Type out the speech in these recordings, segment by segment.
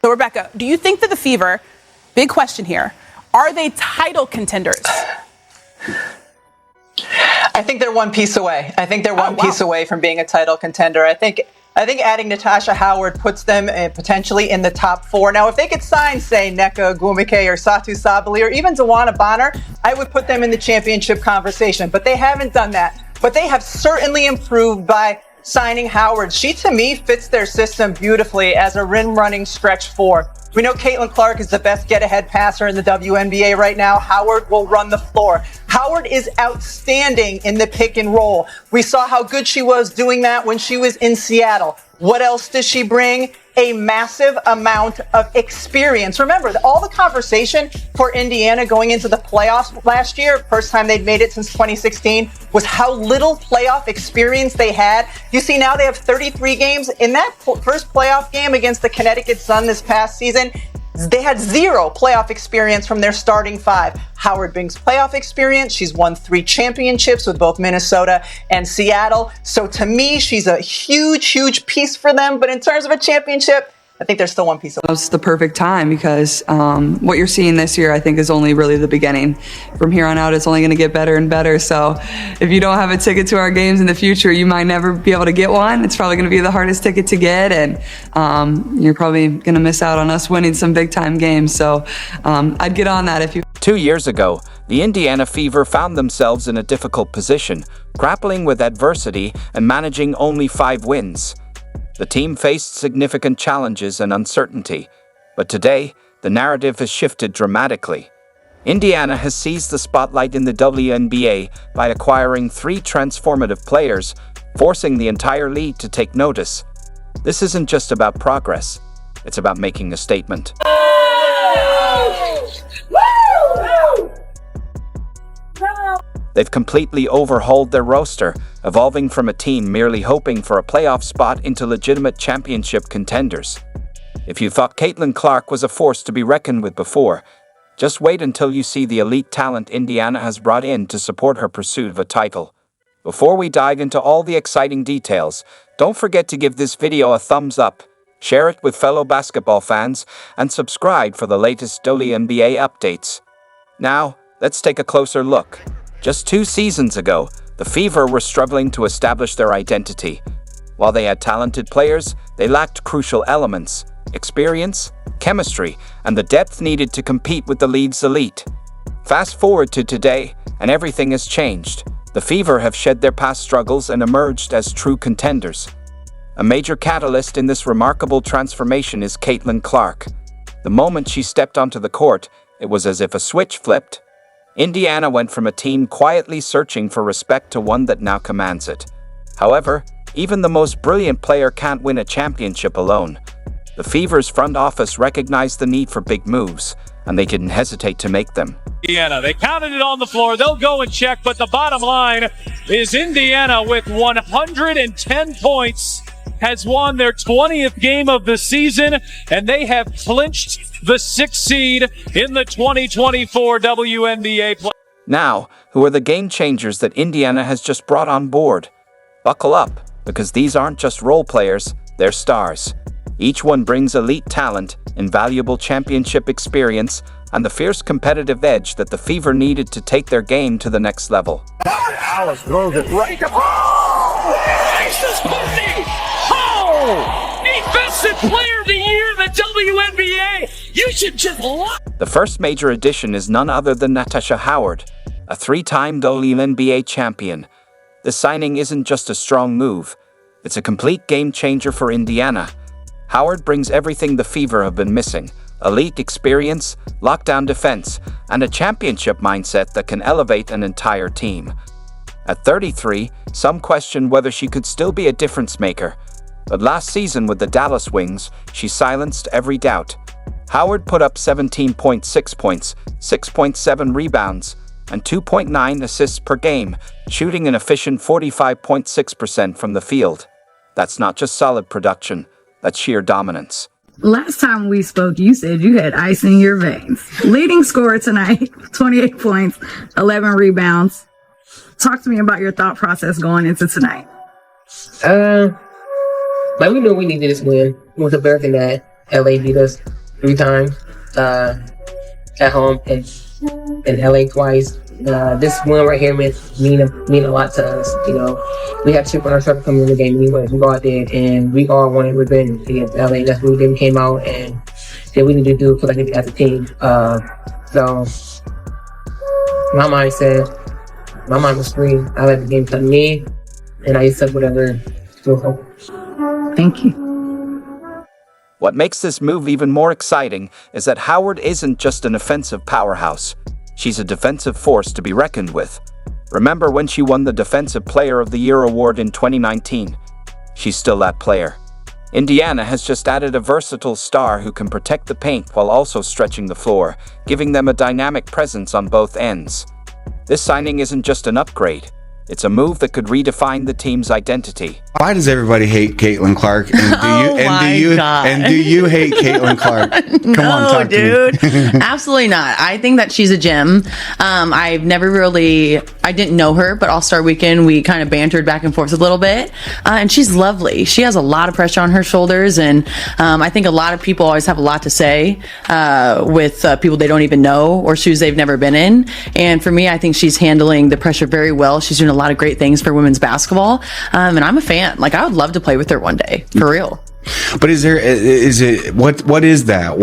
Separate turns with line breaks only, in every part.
So, Rebecca, do you think that the Fever, big question here, are they title contenders?
I think they're one piece away. I think they're one piece away from being a title contender. I think adding Natasha Howard puts them potentially in the top 4. Now, if they could sign, say, Nneka Ogwumike or Satu Sabali or even Dawana Bonner, I would put them in the championship conversation. But they haven't done that. But they have certainly improved by signing Howard. She, to me, fits their system beautifully as a rim-running stretch 4. We know Caitlin Clark is the best get-ahead passer in the WNBA right now. Howard will run the floor. Howard is outstanding in the pick and roll. We saw how good she was doing that when she was in Seattle. What else does she bring? A massive amount of experience. Remember, all the conversation for Indiana going into the playoffs last year, first time they'd made it since 2016, was how little playoff experience they had. You see, now they have 33 games. In that first playoff game against the Connecticut Sun this past season, they had 0 playoff experience from their starting 5. Howard brings playoff experience. She's won 3 championships with both Minnesota and Seattle. So to me, she's a huge, huge piece for them. But in terms of a championship, I think they're still one piece away.
It's the perfect time because what you're seeing this year, I think, is only really the beginning. From here on out, it's only going to get better and better. So if you don't have a ticket to our games in the future, you might never be able to get one. It's probably going to be the hardest ticket to get, and you're probably going to miss out on us winning some big-time games. So I'd get on that if you...
2 years ago, the Indiana Fever found themselves in a difficult position, grappling with adversity and managing only 5 wins. The team faced significant challenges and uncertainty, but today, the narrative has shifted dramatically. Indiana has seized the spotlight in the WNBA by acquiring 3 transformative players, forcing the entire league to take notice. This isn't just about progress, it's about making a statement. They've completely overhauled their roster, evolving from a team merely hoping for a playoff spot into legitimate championship contenders. If you thought Caitlin Clark was a force to be reckoned with before, just wait until you see the elite talent Indiana has brought in to support her pursuit of a title. Before we dive into all the exciting details, don't forget to give this video a thumbs up, share it with fellow basketball fans, and subscribe for the latest WNBA updates. Now, let's take a closer look. Just 2 seasons ago, the Fever were struggling to establish their identity. While they had talented players, they lacked crucial elements, experience, chemistry, and the depth needed to compete with the league's elite. Fast forward to today, and everything has changed. The Fever have shed their past struggles and emerged as true contenders. A major catalyst in this remarkable transformation is Caitlin Clark. The moment she stepped onto the court, it was as if a switch flipped. Indiana went from a team quietly searching for respect to one that now commands it. However, even the most brilliant player can't win a championship alone. The Fever's front office recognized the need for big moves, and they didn't hesitate to make them.
Indiana, they counted it on the floor. They'll go and check, but the bottom line is Indiana with 110 points has won their 20th game of the season, and they have clinched the 6th seed in the 2024 WNBA play.
Now, who are the game changers that Indiana has just brought on board? Buckle up, because these aren't just role players, they're stars. Each one brings elite talent, invaluable championship experience, and the fierce competitive edge that the Fever needed to take their game to the next level.
Alice throws it right to
Defensive Player of the Year in the WNBA! You should just love.
The first major addition is none other than Natasha Howard, a 3-time WNBA champion. This signing isn't just a strong move, it's a complete game changer for Indiana. Howard brings everything the Fever have been missing: elite experience, lockdown defense, and a championship mindset that can elevate an entire team. At 33, some question whether she could still be a difference maker. But last season with the Dallas Wings, she silenced every doubt. Howard put up 17.6 points, 6.7 rebounds, and 2.9 assists per game, shooting an efficient 45.6% from the field. That's not just solid production, that's sheer dominance.
Last time we spoke, you said you had ice in your veins. Leading scorer tonight, 28 points, 11 rebounds. Talk to me about your thought process going into tonight.
We knew we needed this win. It was a birthday night. LA beat us 3 times at home and in LA twice. This win right here mean a lot to us. You know, we have chip on our shoulder coming in the game anyway. We all did, and we all wanted revenge against LA. That's what we came out and that we need to do collectively as a team. So my mind was free. I let the game come to me, and I accept whatever.
Thank you.
What makes this move even more exciting is that Howard isn't just an offensive powerhouse. She's a defensive force to be reckoned with. Remember when she won the Defensive Player of the Year award in 2019? She's still that player. Indiana has just added a versatile star who can protect the paint while also stretching the floor, giving them a dynamic presence on both ends. This signing isn't just an upgrade. It's a move that could redefine the team's identity.
Why does everybody hate Caitlin Clark? And do you hate Caitlin Clark? Come on, talk
dude.
to me.
Absolutely not. I think that she's a gem. I didn't know her, but All-Star Weekend, we kind of bantered back and forth a little bit. And she's lovely. She has a lot of pressure on her shoulders. And I think a lot of people always have a lot to say with people they don't even know or shoes they've never been in. And for me, I think she's handling the pressure very well. She's doing a lot of great things for women's basketball. And I'm a fan. Like, I would love to play with her one day, for real.
But what is that?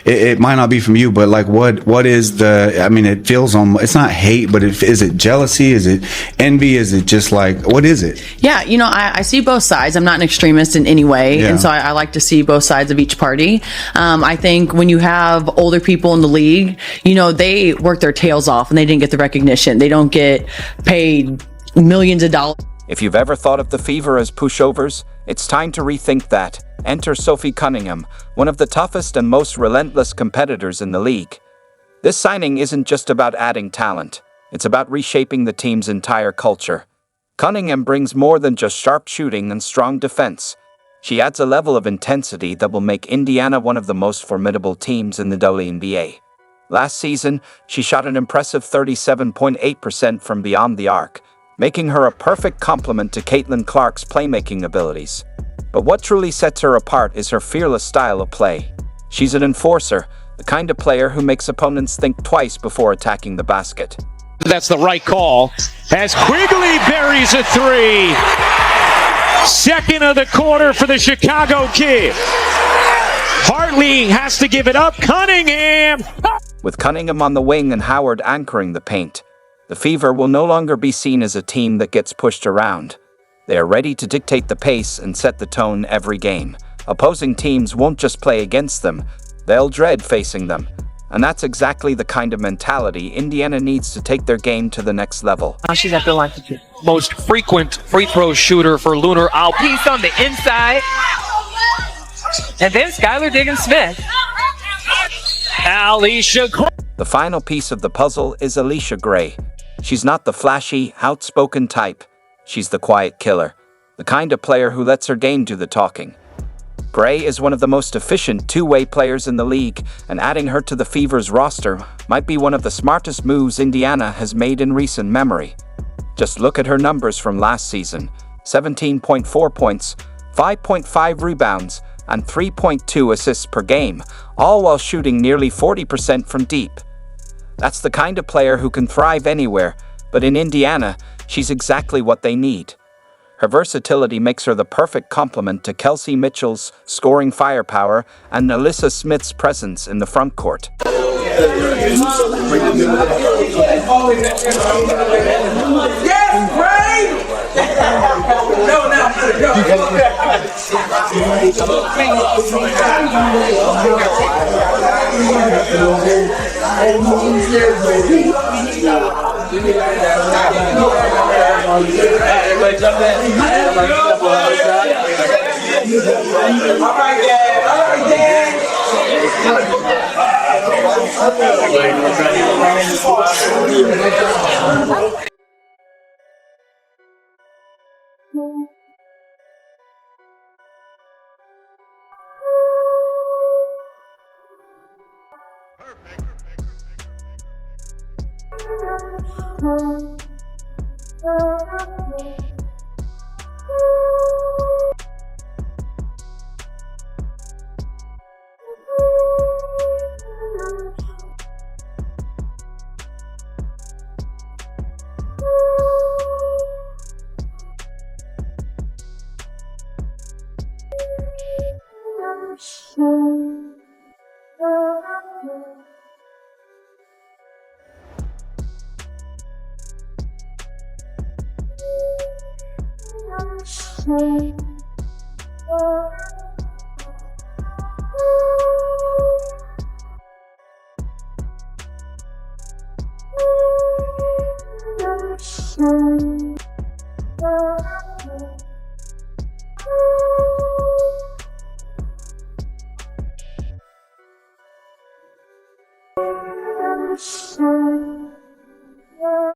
It might not be from you, but like, what is it feels it's not hate, but is it jealousy? Is it envy? Is it just like, what is it?
Yeah. I see both sides. I'm not an extremist in any way. Yeah. And so I like to see both sides of each party. I think when you have older people in the league, they work their tails off and they didn't get the recognition. They don't get paid millions of dollars.
If you've ever thought of the Fever as pushovers, it's time to rethink that. Enter Sophie Cunningham, one of the toughest and most relentless competitors in the league. This signing isn't just about adding talent. It's about reshaping the team's entire culture. Cunningham brings more than just sharp shooting and strong defense. She adds a level of intensity that will make Indiana one of the most formidable teams in the WNBA. Last season, she shot an impressive 37.8% from beyond the arc, making her a perfect complement to Caitlin Clark's playmaking abilities. But what truly sets her apart is her fearless style of play. She's an enforcer, the kind of player who makes opponents think twice before attacking the basket.
That's the right call. As Quigley buries a 3. Second of the quarter for the Chicago Kid. Hartley has to give it up. Cunningham!
With Cunningham on the wing and Howard anchoring the paint, the Fever will no longer be seen as a team that gets pushed around. They are ready to dictate the pace and set the tone every game. Opposing teams won't just play against them, they'll dread facing them. And that's exactly the kind of mentality Indiana needs to take their game to the next level.
Now she's at the line. Most frequent free throw shooter for Lunar out. Piece on the inside. And then Skylar Diggins-Smith.
Alicia Gray.
The final piece of the puzzle is Alicia Gray. She's not the flashy, outspoken type. She's the quiet killer, the kind of player who lets her game do the talking. Gray is one of the most efficient two-way players in the league, and adding her to the Fever's roster might be one of the smartest moves Indiana has made in recent memory. Just look at her numbers from last season: 17.4 points, 5.5 rebounds, and 3.2 assists per game, all while shooting nearly 40% from deep. That's the kind of player who can thrive anywhere, but in Indiana, she's exactly what they need. Her versatility makes her the perfect complement to Kelsey Mitchell's scoring firepower and Alyssa Smith's presence in the front court.
Bye.